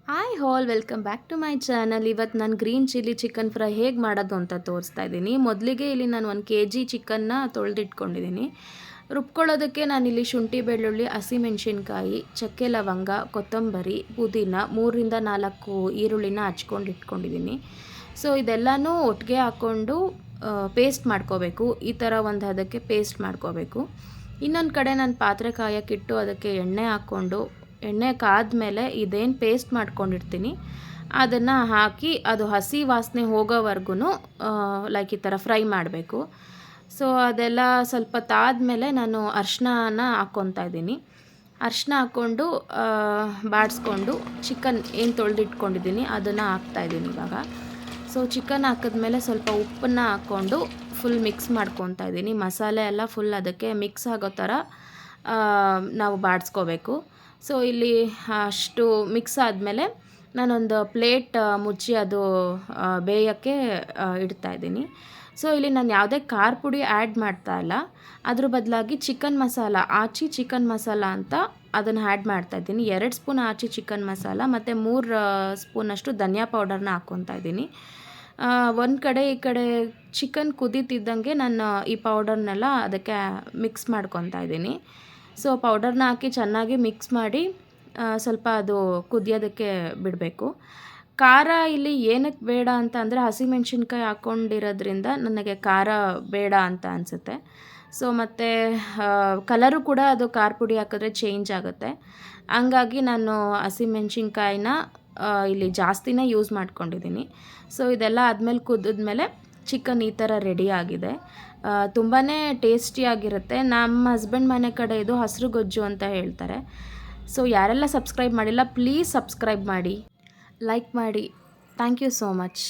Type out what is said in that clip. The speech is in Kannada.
Hi all welcome back to my channel. ಇವತ್ತು ನಾನು ಗ್ರೀನ್ ಚಿಲ್ಲಿ ಚಿಕನ್ ಫ್ರೈ ಹೇಗೆ ಮಾಡೋದು ಅಂತ ತೋರಿಸ್ತಾ ಇದ್ದೀನಿ. ಮೊದಲಿಗೆ ಇಲ್ಲಿ ನಾನು 1 kg ಚಿಕನ್ನ ತೊಳೆದಿಟ್ಕೊಂಡಿದ್ದೀನಿ. ರುಬ್ಕೊಳ್ಳೋದಕ್ಕೆ ನಾನಿಲ್ಲಿ ಶುಂಠಿ ಬೆಳ್ಳುಳ್ಳಿ ಹಸಿಮೆಣಸಿನ್ಕಾಯಿ ಚಕ್ಕೆ ಲವಂಗ ಕೊತ್ತಂಬರಿ ಪುದೀನ 3ರಿಂದ 4 ಈರುಳ್ಳಿನ ಹಚ್ಕೊಂಡು ಇಟ್ಕೊಂಡಿದ್ದೀನಿ. ಸೊ ಇದೆಲ್ಲನೂ ಒಟ್ಟಿಗೆ ಹಾಕ್ಕೊಂಡು ಪೇಸ್ಟ್ ಮಾಡ್ಕೋಬೇಕು. ಈ ಥರ ಒಂದು ಹದಕ್ಕೆ ಪೇಸ್ಟ್ ಮಾಡ್ಕೋಬೇಕು. ಇನ್ನೊಂದು ಕಡೆ ನಾನು ಪಾತ್ರೆ ಕಾಯಕ್ಕಿಟ್ಟು ಅದಕ್ಕೆ ಎಣ್ಣೆ ಹಾಕ್ಕೊಂಡು ಎಣ್ಣೆ ಕಾದ್ಮೇಲೆ ಇದೇನು ಪೇಸ್ಟ್ ಮಾಡ್ಕೊಂಡಿರ್ತೀನಿ ಅದನ್ನು ಹಾಕಿ ಅದು ಹಸಿ ವಾಸನೆ ಹೋಗೋವರೆಗೂ ಲೈಕ್ ಈ ಥರ ಫ್ರೈ ಮಾಡಬೇಕು. ಸೊ ಅದೆಲ್ಲ ಸ್ವಲ್ಪ ತಾದ್ಮೇಲೆ ನಾನು ಅರಿಶಿನ ಹಾಕ್ಕೊತಾ ಇದ್ದೀನಿ. ಅರಿಶಿನ ಹಾಕ್ಕೊಂಡು ಬಾಡಿಸ್ಕೊಂಡು ಚಿಕನ್ ಏನು ತೊಳೆದಿಟ್ಕೊಂಡಿದ್ದೀನಿ ಅದನ್ನು ಹಾಕ್ತಾಯಿದ್ದೀನಿ ಇವಾಗ. ಸೊ ಚಿಕನ್ ಹಾಕಿದ್ಮೇಲೆ ಸ್ವಲ್ಪ ಉಪ್ಪನ್ನು ಹಾಕ್ಕೊಂಡು ಫುಲ್ ಮಿಕ್ಸ್ ಮಾಡ್ಕೊತಾ ಇದ್ದೀನಿ. ಮಸಾಲೆ ಎಲ್ಲ ಫುಲ್ ಅದಕ್ಕೆ ಮಿಕ್ಸ್ ಆಗೋ ಥರ ನಾವು ಬಾಡಿಸ್ಕೋಬೇಕು. ಸೊ ಇಲ್ಲಿ ಅಷ್ಟು ಮಿಕ್ಸ್ ಆದಮೇಲೆ ನಾನೊಂದು ಪ್ಲೇಟ್ ಮುಚ್ಚಿ ಅದು ಬೇಯೋಕ್ಕೆ ಇಡ್ತಾಯಿದ್ದೀನಿ. ಸೊ ಇಲ್ಲಿ ನಾನು ಯಾವುದೇ ಖಾರ ಪುಡಿ ಆ್ಯಡ್ ಮಾಡ್ತಾ ಇಲ್ಲ, ಅದ್ರ ಬದಲಾಗಿ ಚಿಕನ್ ಮಸಾಲ ಆಚಿ ಚಿಕನ್ ಮಸಾಲ ಅಂತ ಅದನ್ನು ಆ್ಯಡ್ ಮಾಡ್ತಾಯಿದ್ದೀನಿ. 2 ಸ್ಪೂನ್ ಆಚಿ ಚಿಕನ್ ಮಸಾಲ ಮತ್ತು 3 ಸ್ಪೂನಷ್ಟು ಧನಿಯಾ ಪೌಡರ್ನ ಹಾಕ್ಕೊತಾ ಇದ್ದೀನಿ. ಒಂದು ಕಡೆ ಈ ಕಡೆ ಚಿಕನ್ ಕುದೀತಿದ್ದಂಗೆ ನಾನು ಈ ಪೌಡರ್ನೆಲ್ಲ ಅದಕ್ಕೆ ಮಿಕ್ಸ್ ಮಾಡ್ಕೊತಾ ಇದ್ದೀನಿ. ಸೊ ಪೌಡರ್ನ ಹಾಕಿ ಚೆನ್ನಾಗಿ ಮಿಕ್ಸ್ ಮಾಡಿ ಸ್ವಲ್ಪ ಅದು ಕುದಿಯೋದಕ್ಕೆ ಬಿಡಬೇಕು. ಖಾರ ಇಲ್ಲಿ ಏನಕ್ಕೆ ಬೇಡ ಅಂತ ಅಂದರೆ ಹಸಿಮೆಣ್ಸಿನ್ಕಾಯಿ ಹಾಕ್ಕೊಂಡಿರೋದ್ರಿಂದ ನನಗೆ ಖಾರ ಬೇಡ ಅಂತ ಅನಿಸುತ್ತೆ. ಸೊ ಮತ್ತು ಕಲರು ಕೂಡ ಅದು ಖಾರ ಪುಡಿ ಹಾಕಿದ್ರೆ ಚೇಂಜ್ ಆಗುತ್ತೆ. ಹಂಗಾಗಿ ನಾನು ಹಸಿಮೆಣ್ಸಿನ್ಕಾಯಿನ ಇಲ್ಲಿ ಜಾಸ್ತಿನೇ ಯೂಸ್ ಮಾಡ್ಕೊಂಡಿದ್ದೀನಿ. ಸೊ ಇದೆಲ್ಲ ಆದಮೇಲೆ ಕುದಿದ್ಮೇಲೆ ಚಿಕನ್ ಈ ಥರ ರೆಡಿ ಆಗಿದೆ. ತುಂಬಾ ಟೇಸ್ಟಿಯಾಗಿರುತ್ತೆ. ನಮ್ಮ ಹಸ್ಬೆಂಡ್ ಮನೆ ಕಡೆ ಇದು ಹಸಿರು ಗೊಜ್ಜು ಅಂತ ಹೇಳ್ತಾರೆ. ಸೊ ಯಾರೆಲ್ಲ ಸಬ್ಸ್ಕ್ರೈಬ್ ಮಾಡಿಲ್ಲ ಪ್ಲೀಸ್ ಸಬ್ಸ್ಕ್ರೈಬ್ ಮಾಡಿ, ಲೈಕ್ ಮಾಡಿ. Thank you so much.